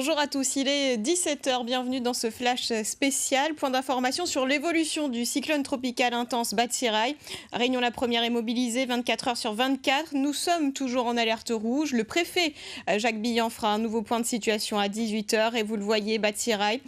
Bonjour à tous, il est 17h, bienvenue dans ce flash spécial. Point d'information sur l'évolution du cyclone tropical intense Batsirai. Réunion la première est mobilisée 24 heures sur 24. Nous sommes toujours en alerte rouge. Le préfet Jacques Billan fera un nouveau point de situation à 18h et vous le voyez, Batsirai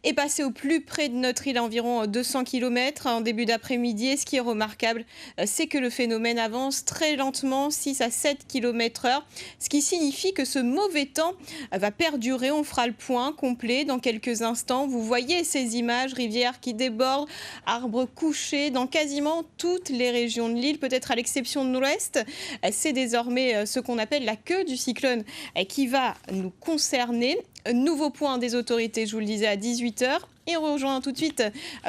est passé au plus près de notre île à environ 200 km en début d'après-midi. Et ce qui est remarquable, c'est que le phénomène avance très lentement, 6 à 7 km/h, ce qui signifie que ce mauvais temps va perdurer. On fera le point complet dans quelques instants. Vous voyez ces images, rivières qui débordent, arbres couchés dans quasiment toutes les régions de l'île, peut-être à l'exception de l'ouest. C'est désormais ce qu'on appelle la queue du cyclone qui va nous concerner. Nouveau point des autorités, je vous le disais, à 18h. Et on rejoint tout de suite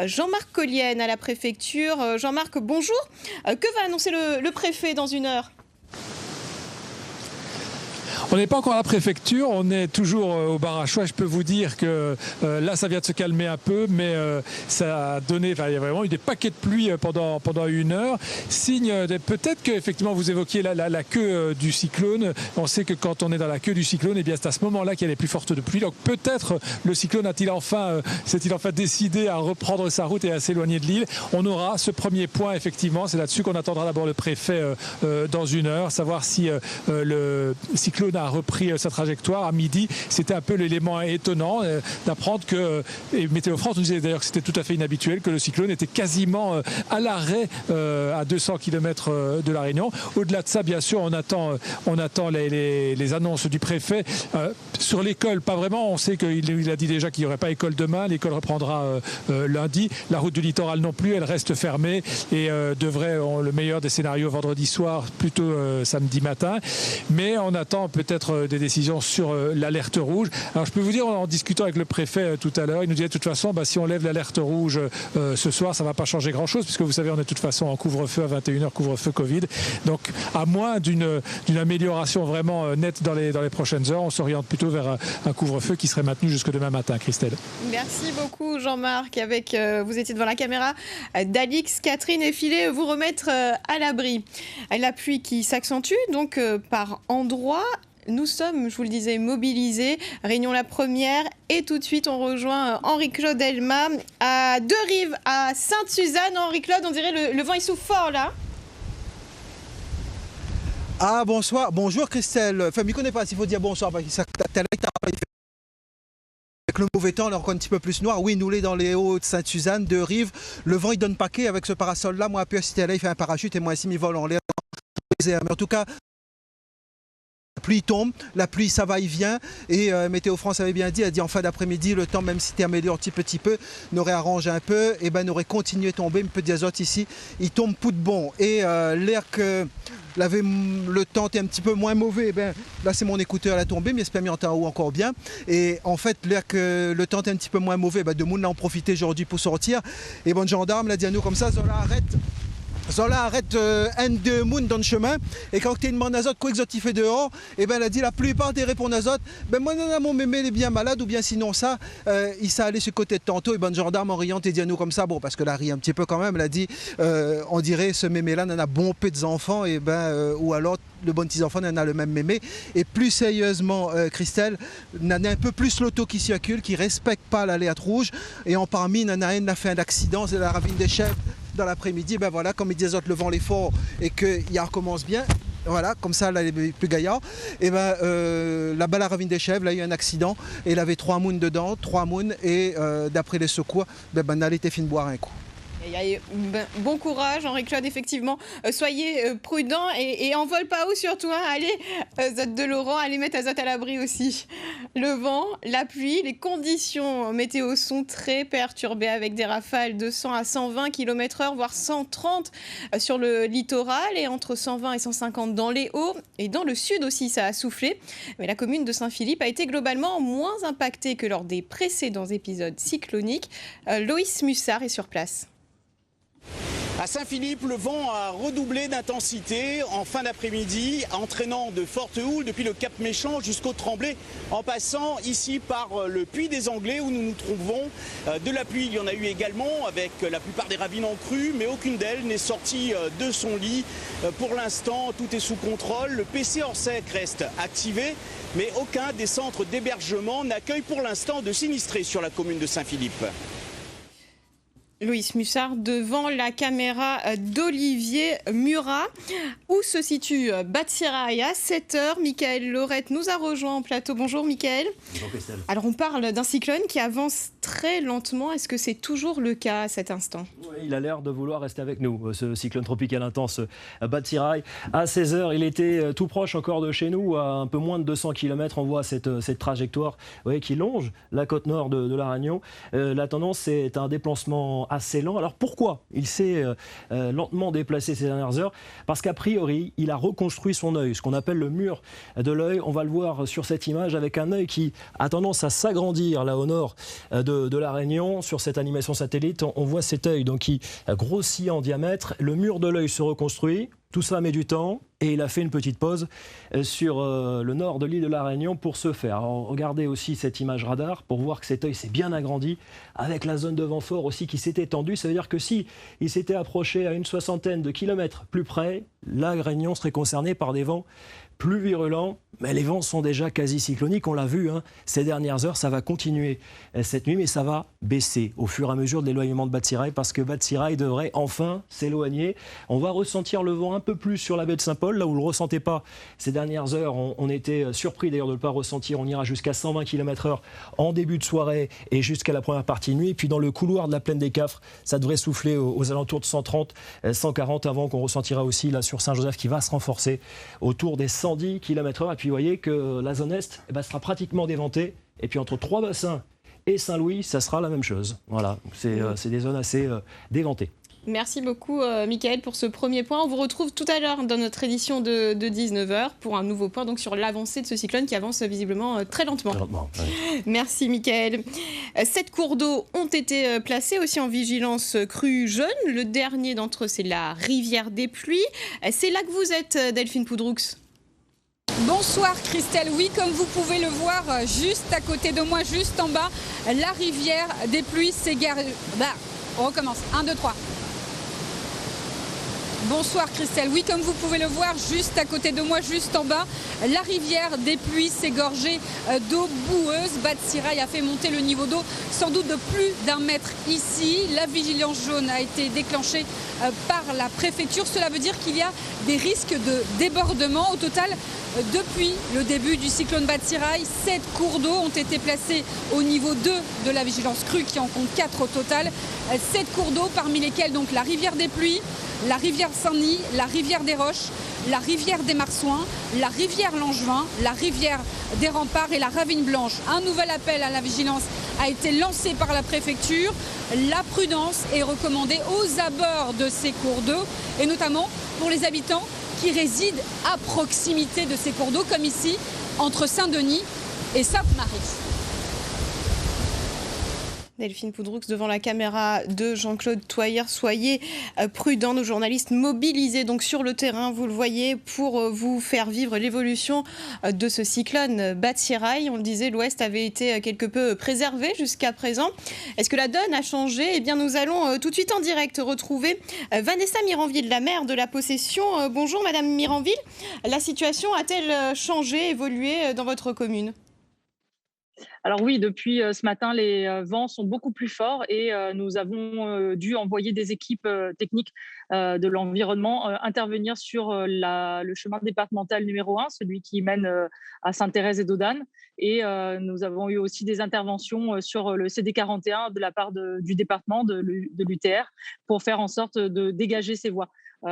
Jean-Marc Collienne à la préfecture. Jean-Marc, bonjour. Que va annoncer le préfet dans une heure ? On n'est pas encore à la préfecture, on est toujours au bar à choix. Je peux vous dire que là, ça vient de se calmer un peu, mais ça a donné, il y a vraiment eu des paquets de pluie pendant une heure. Signe peut-être qu'effectivement, vous évoquiez la queue du cyclone. On sait que quand on est dans la queue du cyclone, eh bien, c'est à ce moment-là qu'il y a les plus fortes de pluie. Donc peut-être le cyclone s'est-il enfin décidé à reprendre sa route et à s'éloigner de l'île. On aura ce premier point, effectivement. C'est là-dessus qu'on attendra d'abord le préfet dans une heure, savoir si le cyclone a repris sa trajectoire à midi. C'était un peu l'élément étonnant d'apprendre que, et Météo France nous disait d'ailleurs que c'était tout à fait inhabituel, que le cyclone était quasiment à l'arrêt à 200 km de La Réunion. Au-delà de ça, bien sûr, on attend les annonces du préfet. Sur l'école, pas vraiment. On sait qu'il a dit déjà qu'il n'y aurait pas école demain. L'école reprendra lundi. La route du littoral non plus, elle reste fermée et devrait, le meilleur des scénarios, vendredi soir, plutôt samedi matin. Mais on attend peut-être des décisions sur l'alerte rouge. Alors je peux vous dire, en discutant avec le préfet tout à l'heure, il nous disait de toute façon, si on lève l'alerte rouge ce soir, ça ne va pas changer grand-chose, puisque vous savez, on est de toute façon en couvre-feu à 21h, couvre-feu Covid. Donc à moins d'une amélioration vraiment nette dans les prochaines heures, on s'oriente plutôt vers un couvre-feu qui serait maintenu jusque demain matin. Christelle. Merci beaucoup Jean-Marc. Vous étiez devant la caméra d'Alix, Catherine et Filet, vous remettre à l'abri. La pluie qui s'accentue donc par endroits. Nous sommes, je vous le disais, mobilisés. Réunion la première et tout de suite on rejoint Henri-Claude Elma à Deux-Rives, à Sainte-Suzanne. Henri-Claude, on dirait le vent il souffle fort là. Ah bonsoir, bonjour Christelle. Enfin, je ne connais pas s'il faut dire bonsoir parce que ça avec le mauvais temps, alors un petit peu plus noir. Oui, nous l'est dans les hauts de Sainte-Suzanne, Deux-Rives. Le vent il donne paquet avec ce parasol là. Moi, à Puy-Cité, là, il fait un parachute et moi ici, il vole en l'air. Mais en tout cas, la pluie tombe, la pluie ça va, il vient et Météo France avait bien dit, elle dit en fin d'après-midi, le temps même si c'était amélioré un petit peu, n'aurait arrangé un peu et n'aurait continué à tomber, un peu d'azote ici, il tombe tout de bon et l'air que le temps était un petit peu moins mauvais, là c'est mon écouteur, elle a tombé, mais j'espère qu'il entend en haut encore bien et en fait l'air que le temps était un petit peu moins mauvais, de monde l'a en profité aujourd'hui pour sortir et bon gendarme l'a dit à nous comme ça, Zola arrête. Zola arrête un de moun dans le chemin et quand tu demandes azote quoi exote il fait dehors et elle a dit la plupart des réponses azote moi non mon mémé il est bien malade ou bien sinon ça il s'est allé sur le côté de tantôt et bon gendarme en riant et dit à nous comme ça bon parce que là rit un petit peu quand même elle a dit on dirait ce mémé là n'en a bon peu des enfants et ou alors le bon petit enfant n'en a le même mémé et plus sérieusement Christelle n'en a un peu plus l'auto qui circule qui respecte pas l'alerte rouge et en parmi n'en a un a fait un accident c'est la ravine des Chèvres dans l'après-midi, voilà, comme il disait le vent est fort et qu'il recommence bien, voilà, comme ça, là, il est plus gaillard. Et là-bas, la ravine des Chèvres, là, il y a eu un accident et il avait 3 mounes dedans, 3 mounes, et d'après les secours, elle était fin de boire un coup. Bon courage Henri-Claude, effectivement, soyez prudents et en vol pas haut surtout, allez Zot de Laurent, allez mettre Azot à l'abri aussi. Le vent, la pluie, les conditions météo sont très perturbées avec des rafales de 100 à 120 km/h, voire 130 sur le littoral et entre 120 et 150 dans les hauts et dans le sud aussi ça a soufflé. Mais la commune de Saint-Philippe a été globalement moins impactée que lors des précédents épisodes cycloniques. Loïs Mussard est sur place. À Saint-Philippe, le vent a redoublé d'intensité en fin d'après-midi, entraînant de fortes houles depuis le Cap Méchant jusqu'au Tremblay, en passant ici par le Puy des Anglais où nous nous trouvons. De la pluie, il y en a eu également avec la plupart des ravines en crue, mais aucune d'elles n'est sortie de son lit. Pour l'instant, tout est sous contrôle. Le PC Orsec reste activé, mais aucun des centres d'hébergement n'accueille pour l'instant de sinistrés sur la commune de Saint-Philippe. Loïs Mussard devant la caméra d'Olivier Murat. Où se situe Batsirai à 7h? Michael Lorette nous a rejoint en plateau. Bonjour Michael. Bonjour Christelle. Alors on parle d'un cyclone qui avance très lentement. Est-ce que c'est toujours le cas à cet instant? Oui, il a l'air de vouloir rester avec nous, ce cyclone tropical intense Batsirai. À 16h, il était tout proche encore de chez nous, à un peu moins de 200 km. On voit cette trajectoire qui longe la côte nord de la Réunion. La tendance, c'est un déplacement assez lent. Alors pourquoi il s'est lentement déplacé ces dernières heures? Parce qu'a priori, il a reconstruit son œil, ce qu'on appelle le mur de l'œil. On va le voir sur cette image avec un œil qui a tendance à s'agrandir là au nord de la Réunion. Sur cette animation satellite, on voit cet œil donc, qui grossit en diamètre. Le mur de l'œil se reconstruit. Tout ça met du temps et il a fait une petite pause sur le nord de l'île de la Réunion pour ce faire. Alors, regardez aussi cette image radar pour voir que cet œil s'est bien agrandi avec la zone de vent fort aussi qui s'est étendue. Ça veut dire que si il s'était approché à une 60aine de kilomètres plus près, la Réunion serait concernée par des vents plus virulents. Mais les vents sont déjà quasi cycloniques, on l'a vu ces dernières heures. Ça va continuer cette nuit, mais ça va baisser au fur et à mesure de l'éloignement de Batsirai parce que Batsirai devrait enfin s'éloigner. On va ressentir le vent un peu plus sur la baie de Saint-Paul, là où on ne le ressentait pas ces dernières heures. On était surpris d'ailleurs de ne pas ressentir. On ira jusqu'à 120 km/h en début de soirée et jusqu'à la première partie de nuit. Et puis dans le couloir de la plaine des Cafres, ça devrait souffler aux alentours de 130, 140 avant qu'on ressentira aussi là sur Saint-Joseph qui va se renforcer autour des 110 km/h. Et puis vous voyez que la zone est sera pratiquement déventée. Et puis entre Trois-Bassins et Saint-Louis, ça sera la même chose. Voilà, c'est des zones assez déventées. Merci beaucoup Michael pour ce premier point. On vous retrouve tout à l'heure dans notre édition de 19h pour un nouveau point donc, sur l'avancée de ce cyclone qui avance visiblement très lentement. Ouais. Merci Michael. 7 cours d'eau ont été placés aussi en vigilance crue jaune. Le dernier d'entre eux, c'est la rivière des Pluies. C'est là que vous êtes, Delphine Poudroux. Bonsoir Christelle, oui comme vous pouvez le voir juste à côté de moi, juste en bas, la rivière des Pluies s'égare... on recommence, 1, 2, 3. Bonsoir Christelle, oui comme vous pouvez le voir juste à côté de moi, juste en bas, la rivière des Pluies s'est gorgée d'eau boueuse. Batsirai a fait monter le niveau d'eau sans doute de plus d'1 mètre ici. La vigilance jaune a été déclenchée par la préfecture. Cela veut dire qu'il y a des risques de débordement. Au total, depuis le début du cyclone Batsirai, 7 cours d'eau ont été placés au niveau 2 de la vigilance crue qui en compte 4 au total. 7 cours d'eau parmi lesquels donc la rivière des Pluies, la rivière Saint-Denis, la rivière des Roches, la rivière des Marsouins, la rivière Langevin, la rivière des Remparts et la Ravine Blanche. Un nouvel appel à la vigilance a été lancé par la préfecture. La prudence est recommandée aux abords de ces cours d'eau et notamment pour les habitants qui résident à proximité de ces cours d'eau comme ici entre Saint-Denis et Sainte-Marie. Delphine Poudroux devant la caméra de Jean-Claude Toyer. Soyez prudents, nos journalistes mobilisés donc sur le terrain, vous le voyez, pour vous faire vivre l'évolution de ce cyclone Batsirai. On le disait, l'Ouest avait été quelque peu préservé jusqu'à présent. Est-ce que la donne a changé? Eh bien, nous allons tout de suite en direct retrouver Vanessa Miranville, la maire de la Possession. Bonjour Madame Miranville. La situation a-t-elle changé, évolué dans votre commune? Alors oui, depuis ce matin, les vents sont beaucoup plus forts et nous avons dû envoyer des équipes techniques de l'environnement intervenir sur le chemin départemental numéro 1, celui qui mène à Sainte-Thérèse et Dodane. Et nous avons eu aussi des interventions sur le CD41 de la part du département, de l'UTR, pour faire en sorte de dégager ces voies.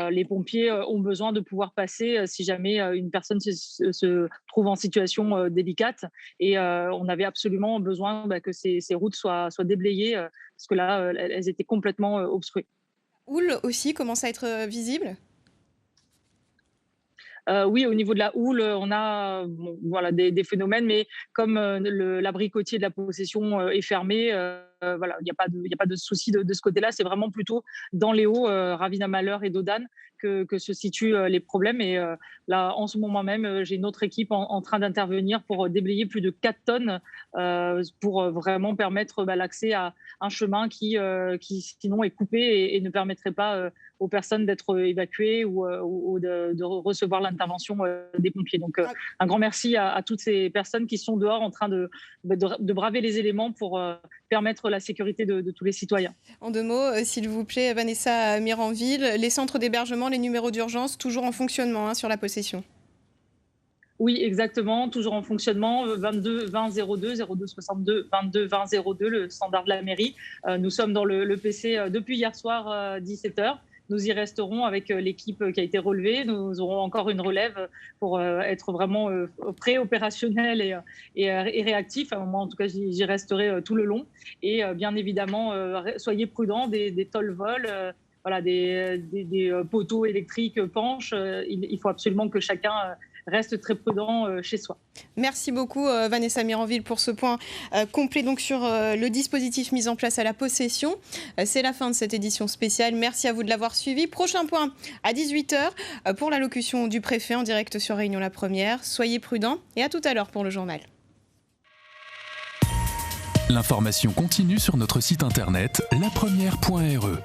Les pompiers ont besoin de pouvoir passer si jamais une personne se trouve en situation délicate. Et on avait absolument besoin que ces routes soient déblayées parce que là, elles étaient complètement obstruées. Houle aussi commence à être visible? Oui, au niveau de la houle, on a des phénomènes, mais comme l'abri côtier de la Possession est fermé, voilà, il n'y a pas de souci de ce côté-là. C'est vraiment plutôt dans les hauts, Ravina-Malheur et Dodane, que se situent les problèmes. Et là, en ce moment même, j'ai une autre équipe en train d'intervenir pour déblayer plus de 4 tonnes pour vraiment permettre l'accès à un chemin qui sinon est coupé et ne permettrait pas aux personnes d'être évacuées ou de recevoir l'intervention des pompiers. Donc un grand merci à toutes ces personnes qui sont dehors en train de braver les éléments pour permettre la sécurité de tous les citoyens. En 2 mots, s'il vous plaît, Vanessa Miranville, les centres d'hébergement, les numéros d'urgence, toujours en fonctionnement sur la possession. Oui, exactement, toujours en fonctionnement, 22 20 02, 02 62 22 20 02, le standard de la mairie. Nous sommes dans le PC depuis hier soir, 17h. Nous y resterons avec l'équipe qui a été relevée. Nous aurons encore une relève pour être vraiment pré-opérationnel et réactif. Moi, en tout cas, j'y resterai tout le long. Et bien évidemment, soyez prudents, des tôles volent. Voilà, des poteaux électriques penchent. Il faut absolument que chacun reste très prudent chez soi. Merci beaucoup Vanessa Miranville pour ce point complet donc sur le dispositif mis en place à la possession. C'est la fin de cette édition spéciale. Merci à vous de l'avoir suivi. Prochain point à 18h pour l'allocution du préfet en direct sur Réunion la Première. Soyez prudents et à tout à l'heure pour le journal. L'information continue sur notre site internet lapremière.re.